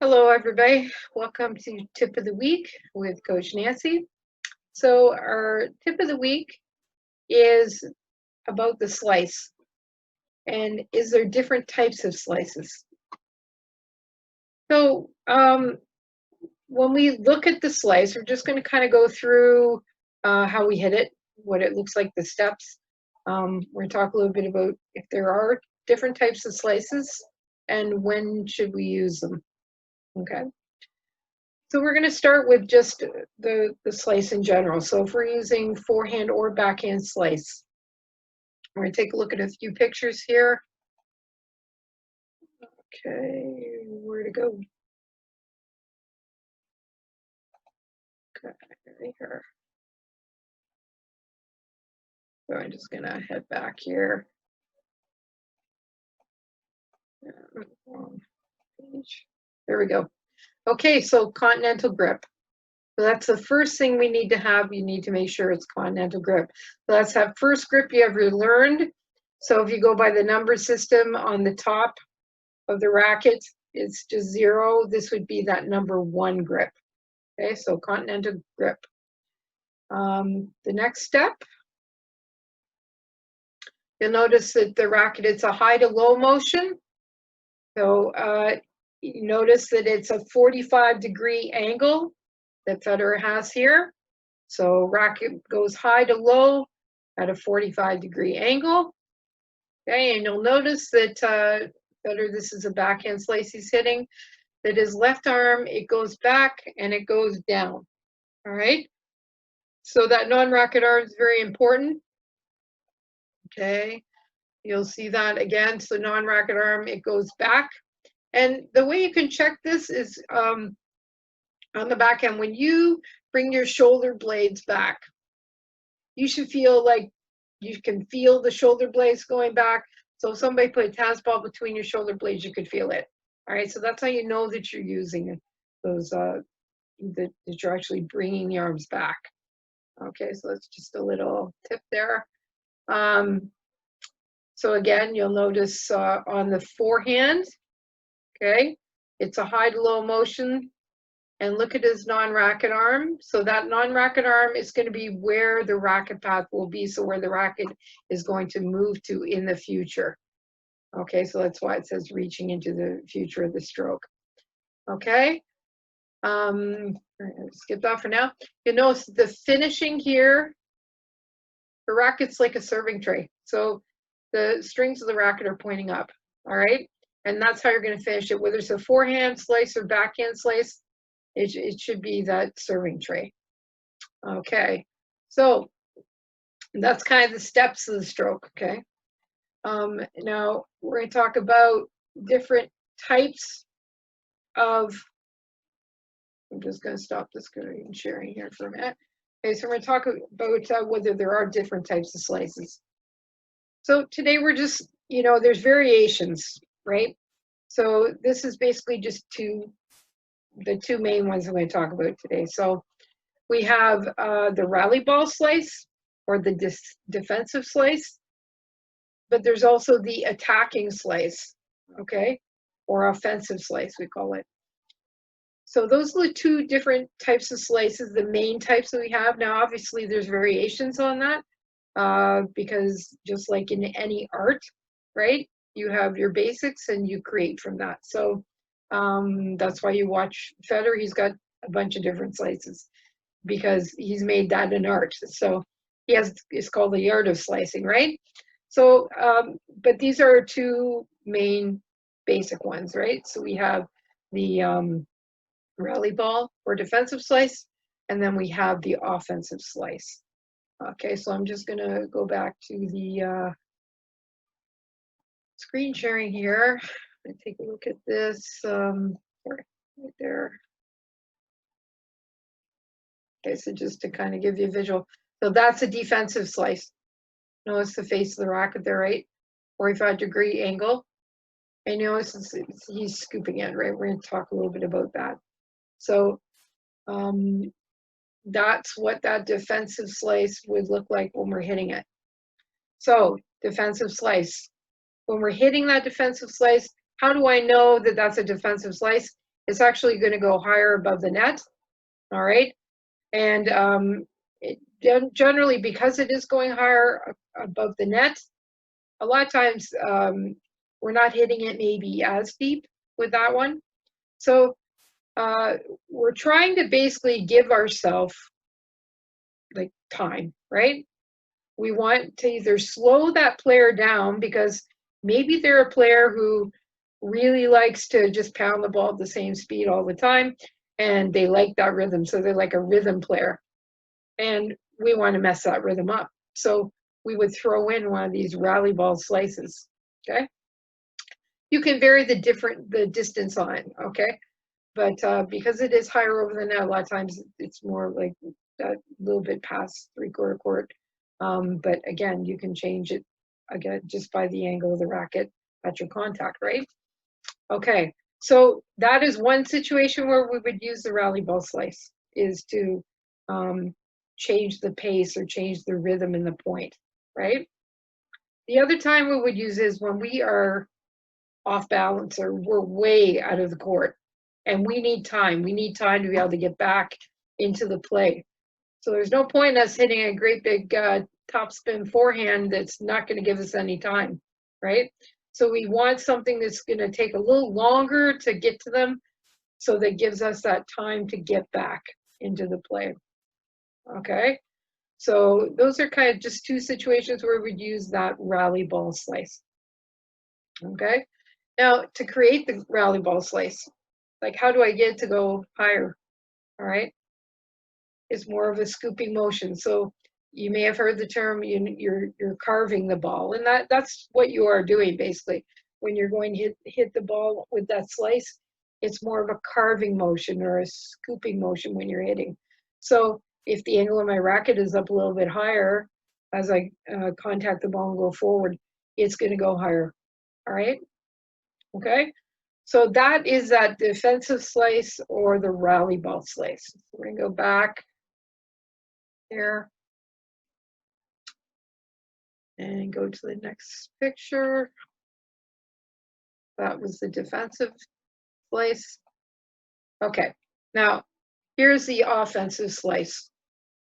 Hello, everybody. Welcome to Tip of the Week with Coach Nancy. So, our tip of the week is about the slice. And is there different types of slices? So, when we look at the slice, we're just going to kind of go through how we hit it, what it looks like, the steps. We're going to talk a little bit about if there are different types of slices and when should we use them. Okay. So we're going to start with just the slice in general. So if we're using forehand or backhand slice, we're going to take a look at a few pictures here. Okay, where to go? Okay, right here. So I'm just going to head back here. Wrong page. There we go. Okay, so continental grip. So that's the first thing we need to have. You need to make sure it's continental grip. So let's have first grip you ever learned. So if you go by the number system on the top of the racket, it's just 0. This would be that number 1 grip. Okay, so continental grip. The next step, you'll notice that the racket, it's a high to low motion. So you notice that it's a 45-degree angle that Federer has here. So racket goes high to low at a 45-degree angle. Okay, and you'll notice that Federer, this is a backhand slice he's hitting, that his left arm, it goes back and it goes down. All right, so that non-racket arm is very important. Okay, you'll see that again. So non-racket arm, it goes back. And the way you can check this is on the backhand, when you bring your shoulder blades back, you should feel like you can feel the shoulder blades going back. So if somebody put a tennis ball between your shoulder blades, you could feel it. All right, so that's how you know that you're using those, that you're actually bringing the arms back. Okay, so that's just a little tip there. So again, you'll notice on the forehand, okay, it's a high to low motion. And look at his non-racket arm. So that non-racket arm is going to be where the racket path will be, so where the racket is going to move to in the future. Okay, so that's why it says reaching into the future of the stroke. Okay, skip that for now. You notice the finishing here, the racket's like a serving tray. So the strings of the racket are pointing up, all right? And that's how you're going to finish it, whether it's a forehand slice or backhand slice. It should be that serving tray. Okay, so that's kind of the steps of the stroke, okay? Now we're going to talk about different types of, I'm just going to stop this screen sharing here for a minute. Okay, so we're going to talk about whether there are different types of slices. So today we're just, there's variations, right? So this is basically just the two main ones I'm going to talk about today. So we have the rally ball slice, or the defensive slice, but there's also the attacking slice, okay, or offensive slice, we call it. So those are the two different types of slices, the main types that we have. Now, obviously, there's variations on that because just like in any art, right, you have your basics and you create from that. So that's why you watch Federer. He's got a bunch of different slices because he's made that an art. So it's called the art of slicing, right? So, but these are two main basic ones, right? So we have the rally ball or defensive slice, and then we have the offensive slice. Okay, so I'm just gonna go back to the screen sharing here and take a look at this. Sorry, right there. Okay, so just to kind of give you a visual. So that's a defensive slice. Notice the face of the racket there, right? 45-degree angle. And notice he's scooping it, right? We're going to talk a little bit about that. So that's what that defensive slice would look like when we're hitting it. So defensive slice. When we're hitting that defensive slice, how do I know that that's a defensive slice? it's actually going to go higher above the net. All right. And generally, because it is going higher above the net, a lot of times we're not hitting it maybe as deep with that one. So we're trying to basically give ourselves like time, right? We want to either slow that player down because maybe they're a player who really likes to just pound the ball at the same speed all the time, and they like that rhythm. So they're like a rhythm player. And we want to mess that rhythm up. So we would throw in one of these rally ball slices, okay? You can vary the distance on it, okay? But because it is higher over the net, a lot of times it's more like a little bit past 3/4 court. But again, you can change it again just by the angle of the racket at your contact, right? Okay, so that is one situation where we would use the rally ball slice, is to change the pace or change the rhythm in the point, right? The other time we would use is when we are off balance or we're way out of the court and we need time. We need time to be able to get back into the play. So there's no point in us hitting a great big topspin forehand that's not going to give us any time, right? So we want something that's going to take a little longer to get to them, so that gives us that time to get back into the play. Okay, so those are kind of just two situations where we'd use that rally ball slice. Okay, now to create the rally ball slice, like how do I get it to go higher? All right, it's more of a scooping motion. So you may have heard the term you're carving the ball, and that's what you are doing basically when you're going to hit the ball with that slice. It's more of a carving motion or a scooping motion when you're hitting. So if the angle of my racket is up a little bit higher as I contact the ball and go forward, it's going to go higher. All right. Okay. So that is that defensive slice or the rally ball slice. So we're going to go back here and go to the next picture. That was the defensive slice. Okay, now here's the offensive slice.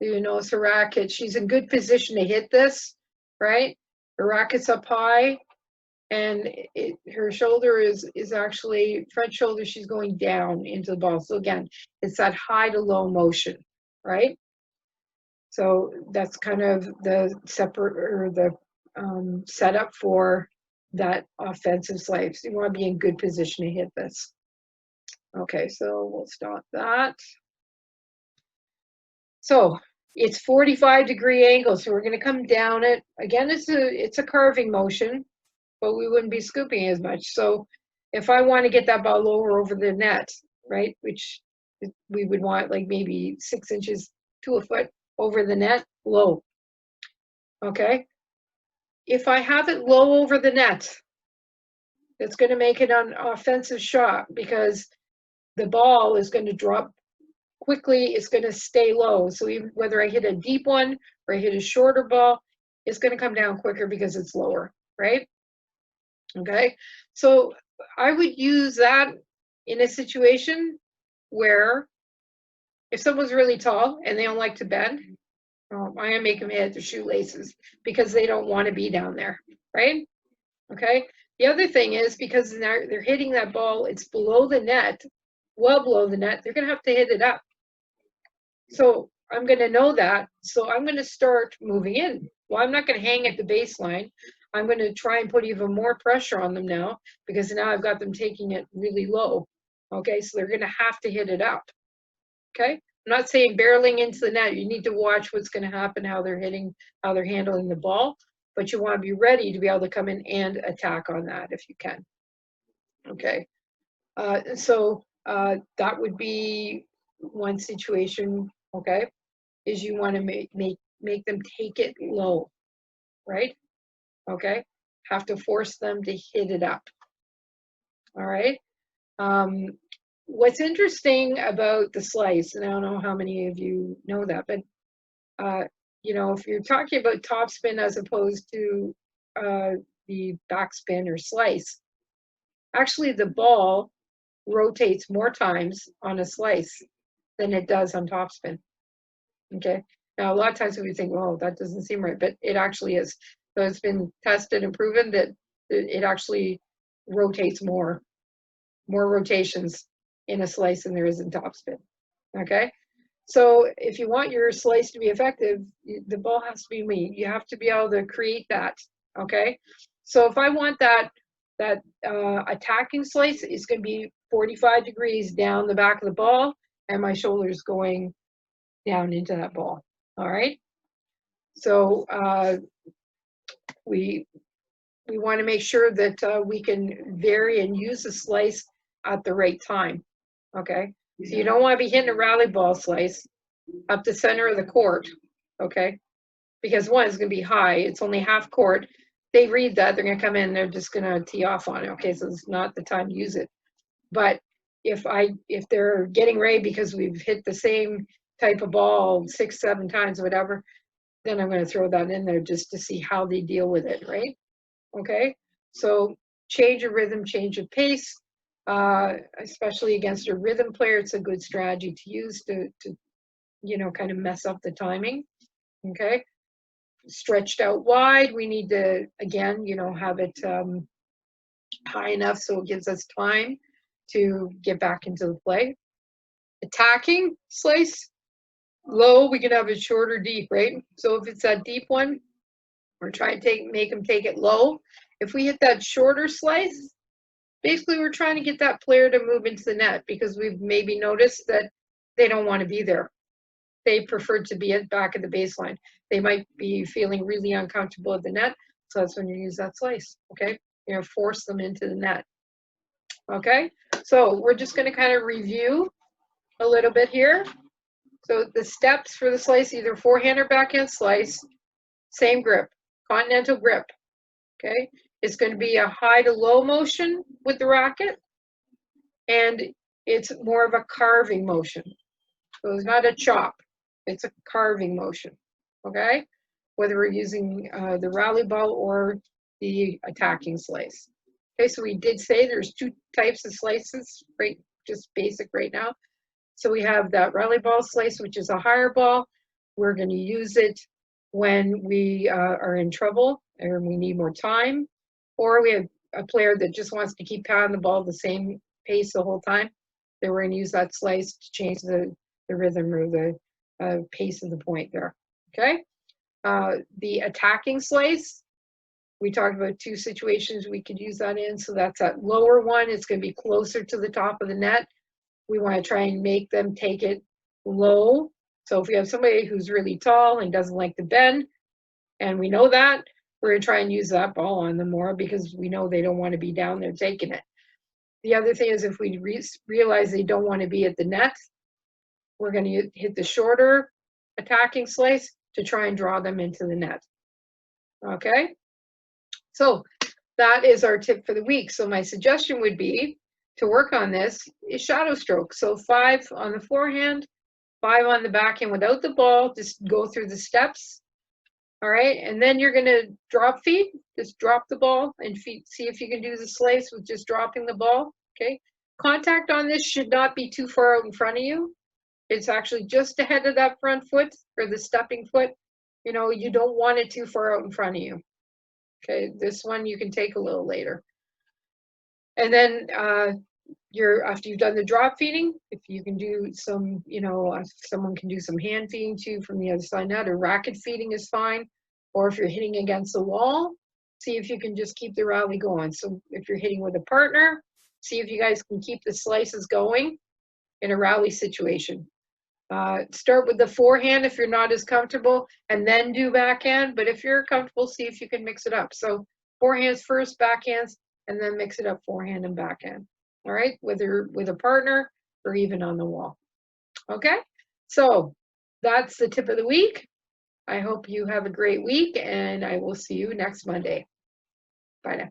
You notice her racket, she's in good position to hit this, right? Her racket's up high, and her shoulder is actually, front shoulder, she's going down into the ball. So again, it's that high to low motion, right? So that's kind of the separate, or the setup for that offensive slice. You want to be in good position to hit this. Okay, so we'll stop that. So it's 45-degree angle, so we're going to come down it. Again, it's a carving motion, but we wouldn't be scooping as much. So if I want to get that ball lower over the net, right, which we would want like maybe 6 inches to a foot over the net, low. Okay. If I have it low over the net, it's going to make it an offensive shot because the ball is going to drop quickly. It's going to stay low. So even whether I hit a deep one or I hit a shorter ball, it's going to come down quicker because it's lower, right? Okay. So I would use that in a situation where if someone's really tall and they don't like to bend, I'm going to make them hit their shoelaces because they don't want to be down there, right? Okay. The other thing is because they're hitting that ball, it's below the net, well below the net, they're going to have to hit it up. So I'm going to know that. So I'm going to start moving in. Well, I'm not going to hang at the baseline. I'm going to try and put even more pressure on them now because now I've got them taking it really low. Okay. So they're going to have to hit it up. Okay. I'm not saying barreling into the net. You need to watch what's going to happen, how they're hitting, how they're handling the ball, but you want to be ready to be able to come in and attack on that if you can. Okay. So that would be one situation, okay, is you want to make them take it low, right? Okay. Have to force them to hit it up. All right. What's interesting about the slice, and I don't know how many of you know that, but you know, if you're talking about topspin as opposed to the backspin or slice, actually the ball rotates more times on a slice than it does on topspin. Okay. Now, a lot of times we think, well, that doesn't seem right, but it actually is. So it's been tested and proven that it actually rotates more rotations in a slice than there is in topspin. Okay. So if you want your slice to be effective, the ball has to be mean. You have to be able to create that. Okay. So if I want that attacking slice, it's going to be 45 degrees down the back of the ball, and my shoulder's going down into that ball. All right. So we want to make sure that we can vary and use the slice at the right time. Okay. So you don't want to be hitting a rally ball slice up the center of the court. Okay. Because one is going to be high. It's only half court. They read that, they're going to come in, they're just going to tee off on it. Okay. So it's not the time to use it. But if they're getting ready because we've hit the same type of ball 6, 7 times, whatever, then I'm going to throw that in there just to see how they deal with it, right? Okay, so change of rhythm, change of pace, especially against a rhythm player. It's a good strategy to use to kind of mess up the timing. Okay, stretched out wide. We need to, again, have it high enough so it gives us time to get back into the play. Attacking slice, low, we can have it short or deep, right? So if it's that deep one, we're trying to make them take it low. If we hit that shorter slice, basically we're trying to get that player to move into the net because we've maybe noticed that they don't want to be there. They prefer to be at the back of the baseline. They might be feeling really uncomfortable at the net, so that's when you use that slice, okay? Force them into the net, okay? So we're just going to kind of review a little bit here. So the steps for the slice, either forehand or backhand slice, same grip, continental grip, okay? It's going to be a high to low motion with the racket, and it's more of a carving motion. So it's not a chop, it's a carving motion, okay? Whether we're using the rally ball or the attacking slice. Okay, so we did say there's 2 types of slices, right? Just basic right now. So we have that rally ball slice, which is a higher ball. We're going to use it when we are in trouble or we need more time, or we have a player that just wants to keep pounding the ball the same pace the whole time. Then we're going to use that slice to change the rhythm or the pace of the point there. Okay. The attacking slice, we talked about 2 situations we could use that in. So that's that lower one. It's going to be closer to the top of the net. We want to try and make them take it low. So if we have somebody who's really tall and doesn't like to bend, and we know that, we're going to try and use that ball on them more because we know they don't want to be down there taking it. The other thing is if we realize they don't want to be at the net, we're going to hit the shorter attacking slice to try and draw them into the net. Okay? So that is our tip for the week. So my suggestion would be to work on this is shadow stroke. So 5 on the forehand, 5 on the backhand without the ball. Just go through the steps. All right, and then you're going to drop feed. Just drop the ball and see if you can do the slice with just dropping the ball. Okay, contact on this should not be too far out in front of you. It's actually just ahead of that front foot or the stepping foot. You don't want it too far out in front of you. Okay, this one you can take a little later. And then after you've done the drop feeding, if you can do some, if someone can do some hand feeding too from the other side net, or racket feeding is fine. Or if you're hitting against the wall, see if you can just keep the rally going. So if you're hitting with a partner, see if you guys can keep the slices going in a rally situation. Start with the forehand if you're not as comfortable, and then do backhand. But if you're comfortable, see if you can mix it up. So forehands first, backhands, and then mix it up forehand and backhand. All right, whether with a partner or even on the wall. Okay, so that's the tip of the week. I hope you have a great week, and I will see you next Monday. Bye now.